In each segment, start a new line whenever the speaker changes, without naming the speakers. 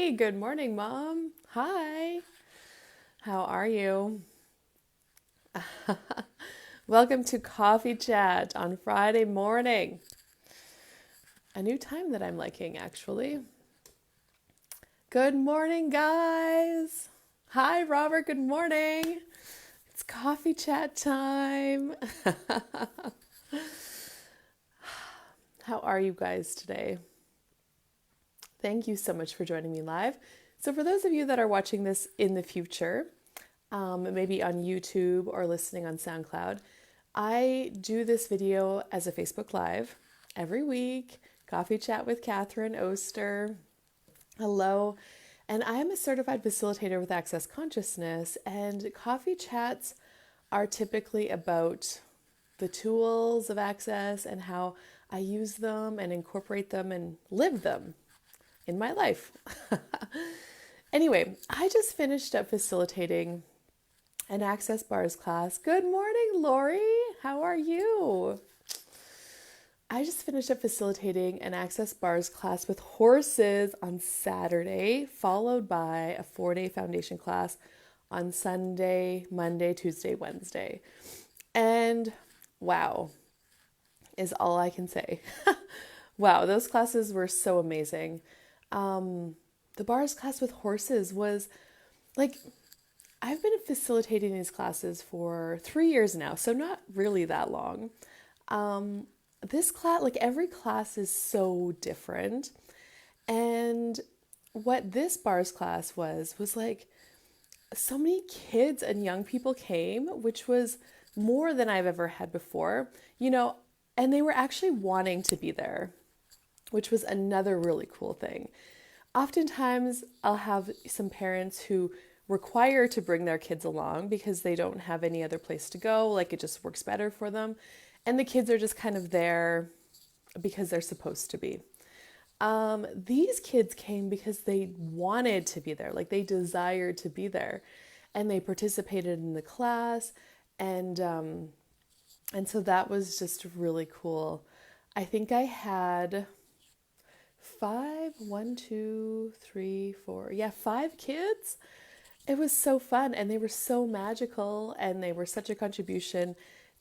Hey, good morning, Mom. Hi. How are you? Welcome to Coffee Chat on Friday morning. A new time that I'm liking, actually. Good morning, guys. Hi, Robert. Good morning. It's Coffee Chat time. How are you guys today? Thank you so much for joining me live. So, for those of you that are watching this in the future, maybe on YouTube or listening on SoundCloud, I do this video as a Facebook Live every week. Coffee Chat with Catherine Oster. Hello. And I am a certified facilitator with Access Consciousness, and coffee chats are typically about the tools of Access and how I use them and incorporate them and live them in my life. Anyway, I just finished up facilitating an Access Bars class. Good morning, Lori. How are you? I just finished up facilitating an Access Bars class with horses on Saturday, followed by a 4-day foundation class on Sunday, Monday, Tuesday, Wednesday. And wow, is all I can say. Wow, those classes were so amazing. The bars class with horses was like, I've been facilitating these classes for 3 years now, so not really that long. This class, like every class is so different. And what this bars class was like so many kids and young people came, which was more than I've ever had before, and they were actually wanting to be there, which was another really cool thing. Oftentimes, I'll have some parents who require to bring their kids along because they don't have any other place to go, like it just works better for them. And the kids are just kind of there because they're supposed to be. These kids came because they wanted to be there, like they desired to be there, and they participated in the class, and so that was just really cool. I think I had five, one, two, three, four, yeah, five kids. It was so fun, and they were so magical, and they were such a contribution,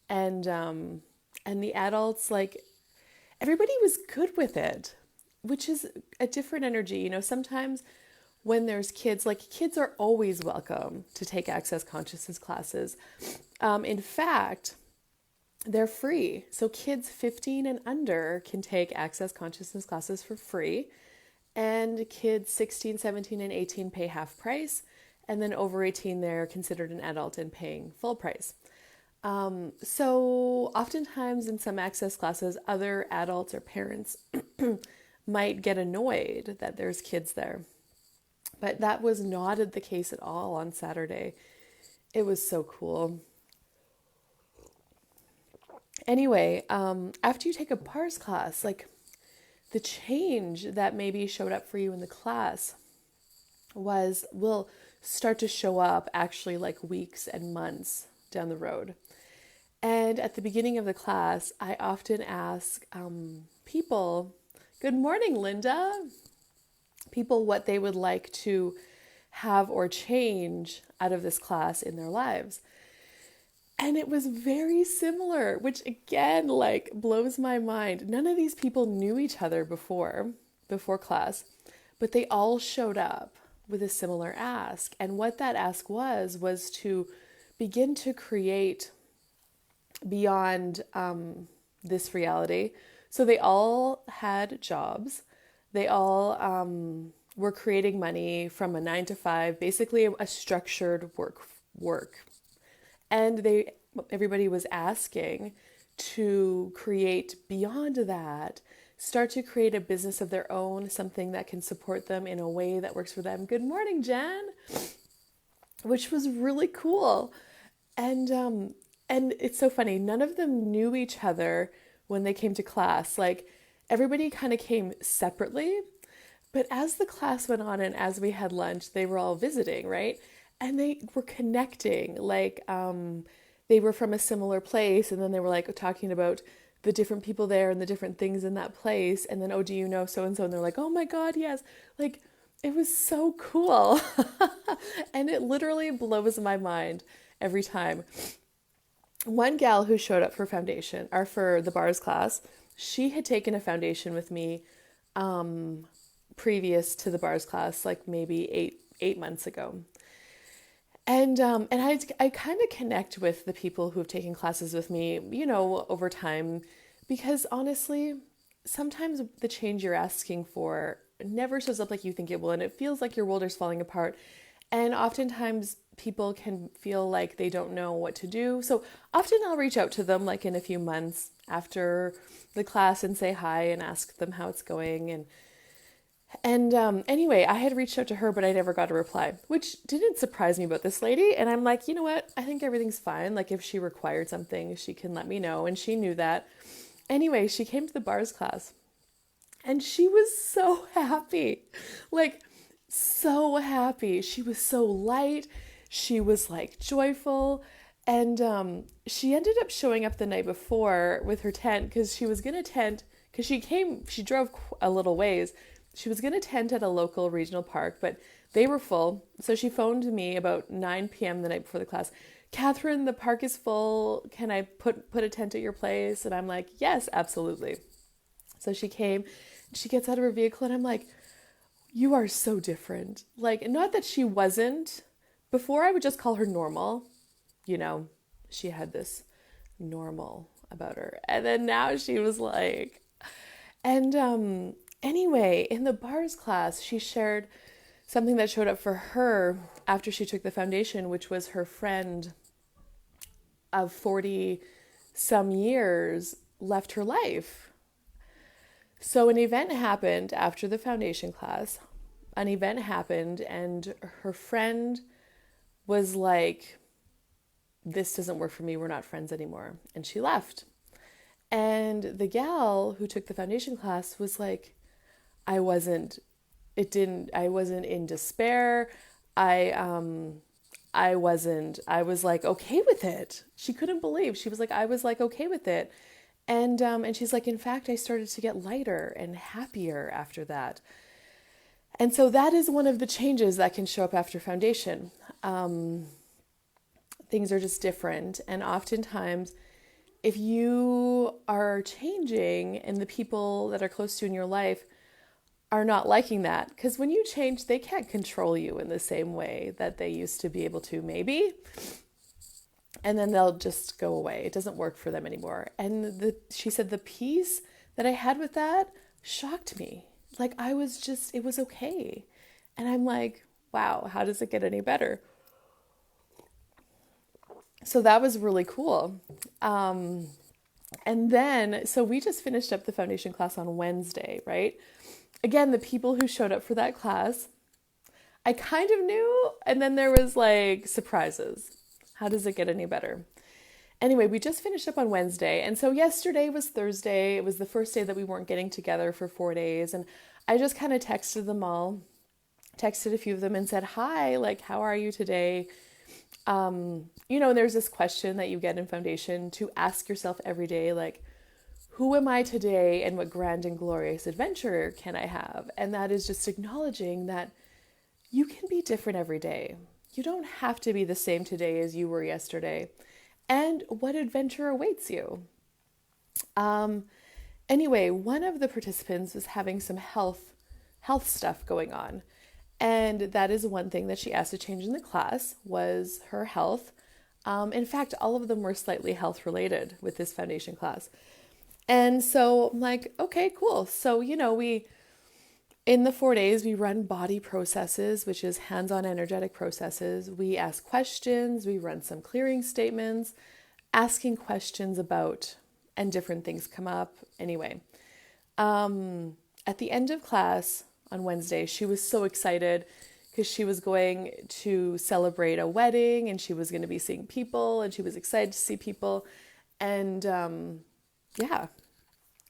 and the adults, like, everybody was good with it, which is a different energy. Sometimes when there's kids, like kids are always welcome to take Access Consciousness classes. In fact, they're free. So kids 15 and under can take Access Consciousness classes for free. And kids 16, 17, and 18 pay half price. And then over 18, they're considered an adult and paying full price. So oftentimes in some Access classes, other adults or parents might get annoyed that there's kids there. But that was not the case at all on Saturday. It was so cool. Anyway, after you take a bars class, like the change that maybe showed up for you in the class will start to show up actually like weeks and months down the road. And at the beginning of the class, I often ask people, good morning, Linda, people what they would like to have or change out of this class in their lives. And it was very similar, which again, like blows my mind. None of these people knew each other before class, but they all showed up with a similar ask. And what that ask was to begin to create beyond this reality. So they all had jobs. They all were creating money from a 9 to 5, basically a structured work. And everybody was asking to create beyond that, start to create a business of their own, something that can support them in a way that works for them. Good morning, Jen, which was really cool. And it's so funny. None of them knew each other when they came to class. Like everybody kind of came separately, but as the class went on and as we had lunch, they were all visiting, right? And they were connecting. Like they were from a similar place, and then they were like talking about the different people there and the different things in that place. And then, oh, do you know so and so? And they're like, oh my God, yes. Like It was so cool. And it literally blows my mind every time. One gal who showed up for foundation or for the bars class, she had taken a foundation with me previous to the bars class, like maybe eight months ago. And I kind of connect with the people who have taken classes with me, over time, because honestly, sometimes the change you're asking for never shows up like you think it will, and it feels like your world is falling apart. And oftentimes people can feel like they don't know what to do. So often I'll reach out to them like in a few months after the class and say hi and ask them how it's going. And anyway, I had reached out to her, but I never got a reply, which didn't surprise me about this lady. And I'm like, you know what? I think everything's fine. Like, if she required something, she can let me know. And she knew that. Anyway, she came to the bars class and she was so happy. Like, so happy. She was so light. She was like joyful. And she ended up showing up the night before with her tent because she was going to tent because she drove a little ways. She was going to tent at a local regional park, but they were full. So she phoned me about 9 p.m. the night before the class. Catherine, the park is full. Can I put a tent at your place? And I'm like, yes, absolutely. So she came, she gets out of her vehicle, and I'm like, you are so different. Like, not that she wasn't. Before, I would just call her normal. She had this normal about her. And then now she was like, and anyway, in the bars class, she shared something that showed up for her after she took the foundation, which was her friend of 40 some years left her life. So an event happened after the foundation class. An event happened, and her friend was like, this doesn't work for me. We're not friends anymore. And she left. And the gal who took the foundation class was like, I wasn't in despair. I was like okay with it. She couldn't believe. She was like, I was like okay with it. And she's like, in fact, I started to get lighter and happier after that. And so that is one of the changes that can show up after foundation. Things are just different. And oftentimes, if you are changing and the people that are close to you in your life are not liking that, because when you change, they can't control you in the same way that they used to be able to, maybe. And then they'll just go away. It doesn't work for them anymore. And she said the peace that I had with that shocked me. Like, it was okay. And I'm like, wow, how does it get any better? So that was really cool. And then, so we just finished up the foundation class on Wednesday, right? Again, the people who showed up for that class, I kind of knew, and then there was like surprises. How does it get any better? Anyway, we just finished up on Wednesday, and so yesterday was Thursday. It was the first day that we weren't getting together for 4 days, and I just kind of texted them all, texted a few of them and said, hi, like, how are you today? There's this question that you get in foundation to ask yourself every day, like, who am I today and what grand and glorious adventure can I have? And that is just acknowledging that you can be different every day. You don't have to be the same today as you were yesterday. And what adventure awaits you? Anyway, one of the participants was having some health stuff going on. And that is one thing that she asked to change in the class was her health. In fact, all of them were slightly health related with this foundation class. And so I'm like, okay, cool. So, in the 4 days, we run body processes, which is hands-on energetic processes. We ask questions, we run some clearing statements, asking questions about, and different things come up. Anyway, at the end of class on Wednesday, she was so excited because she was going to celebrate a wedding and she was going to be seeing people and she was excited to see people. And yeah,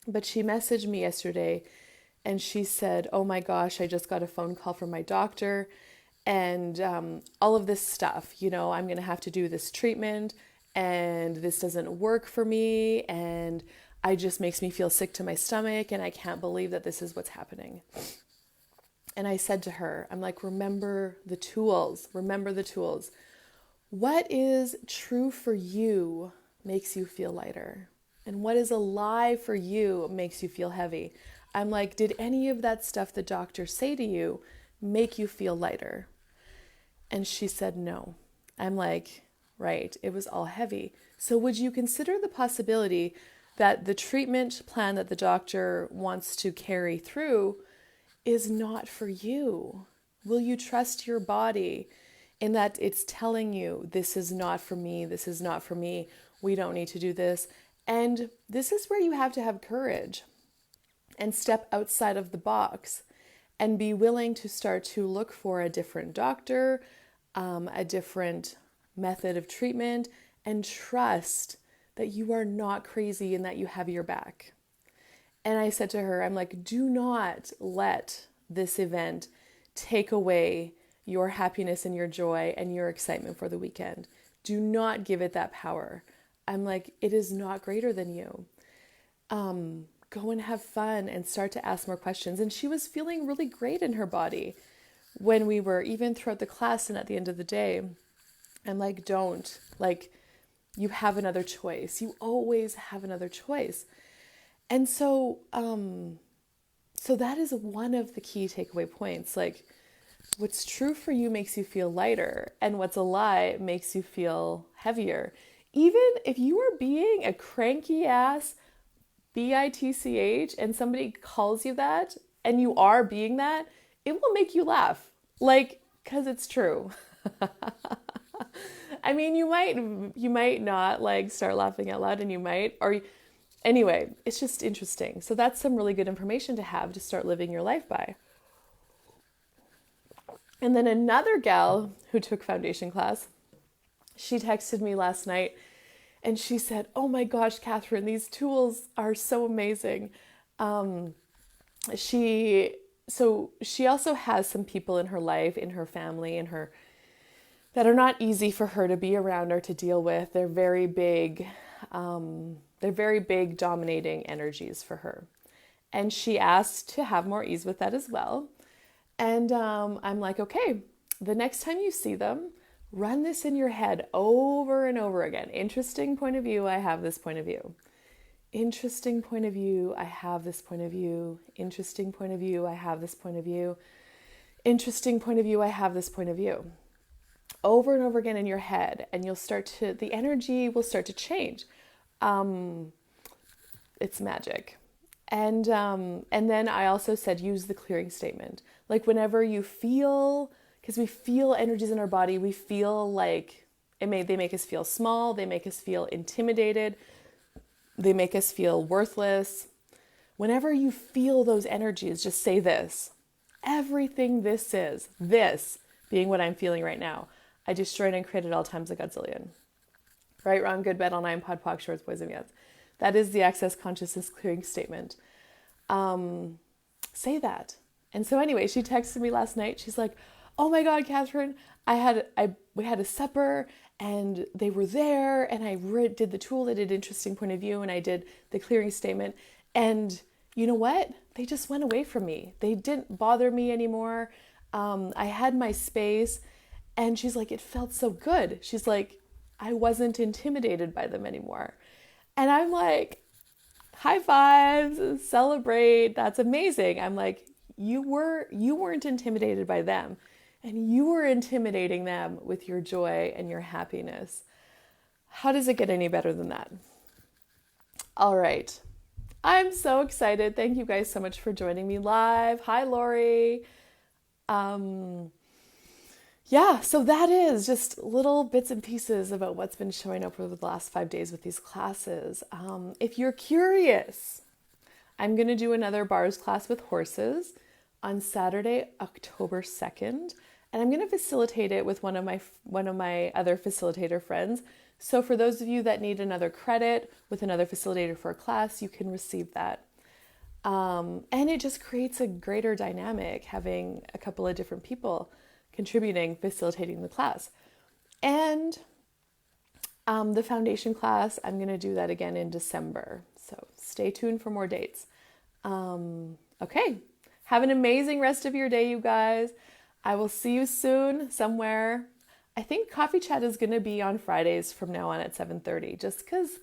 but she messaged me yesterday and she said, oh my gosh, I just got a phone call from my doctor and all of this stuff, I'm going to have to do this treatment and this doesn't work for me and it just makes me feel sick to my stomach and I can't believe that this is what's happening. And I said to her, I'm like, remember the tools, remember the tools. What is true for you makes you feel lighter? And what is a lie for you makes you feel heavy? I'm like, did any of that stuff the doctors say to you make you feel lighter? And she said no. I'm like, right, it was all heavy. So would you consider the possibility that the treatment plan that the doctor wants to carry through is not for you? Will you trust your body in that it's telling you, this is not for me, this is not for me, we don't need to do this? And this is where you have to have courage and step outside of the box and be willing to start to look for a different doctor, a different method of treatment, and trust that you are not crazy and that you have your back. And I said to her, I'm like, do not let this event take away your happiness and your joy and your excitement for the weekend. Do not give it that power. I'm like, it is not greater than you. Go and have fun and start to ask more questions. And she was feeling really great in her body when we were, even throughout the class and at the end of the day. I'm like, don't, like, you have another choice. You always have another choice. And so, so that is one of the key takeaway points. Like, what's true for you makes you feel lighter, and what's a lie makes you feel heavier. Even if you are being a cranky ass bitch and somebody calls you that, and you are being that, it will make you laugh. Like, because it's true. I mean, you might not like start laughing out loud, and you might, or anyway, it's just interesting. So that's some really good information to have to start living your life by. And then another gal who took foundation class, she texted me last night and she said, oh my gosh, Catherine, these tools are so amazing. She also has some people in her life, in her family, in her, that are not easy for her to be around or to deal with. They're very big dominating energies for her. And she asked to have more ease with that as well. And I'm like, okay, the next time you see them, run this in your head over and over again. Interesting point of view, I have this point of view. Interesting point of view, I have this point of view. Interesting point of view, I have this point of view. Interesting point of view, I have this point of view. Over and over again in your head, and the energy will start to change. It's magic. And then I also said, use the clearing statement. Like whenever you feel, because we feel energies in our body, we feel like they make us feel small, they make us feel intimidated, they make us feel worthless. Whenever you feel those energies, just say this. Everything this is, this being what I'm feeling right now, I destroyed and created all times a godzillion. Right, wrong, good, bad, all nine, pod, poc, shorts, boys, and yes. That is the Access Consciousness clearing statement. Say that. And so anyway, she texted me last night. She's like, oh my God, Catherine, we had a supper and they were there and I did the tool, I did interesting point of view, and I did the clearing statement. And you know what? They just went away from me. They didn't bother me anymore. I had my space, and she's like, it felt so good. She's like, I wasn't intimidated by them anymore. And I'm like, high fives, celebrate. That's amazing. I'm like, you weren't intimidated by them, and you were intimidating them with your joy and your happiness. How does it get any better than that? All right. I'm so excited. Thank you guys so much for joining me live. Hi, Lori. Yeah, so that is just little bits and pieces about what's been showing up over the last 5 days with these classes. If you're curious, I'm going to do another bars class with horses on Saturday, October 2nd, and I'm going to facilitate it with one of my other facilitator friends. So for those of you that need another credit with another facilitator for a class, you can receive that. And it just creates a greater dynamic having a couple of different people contributing, facilitating the class. And the foundation class, I'm going to do that again in December. So stay tuned for more dates. Okay, Have an amazing rest of your day, you guys. I will see you soon somewhere. I think Coffee Chat is going to be on Fridays from now on at 7:30, just because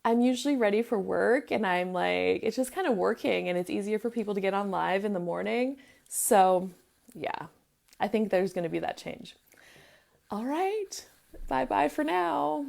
I'm usually ready for work and I'm like, it's just kind of working and it's easier for people to get on live in the morning. So, yeah, I think there's going to be that change. All right. Bye bye for now.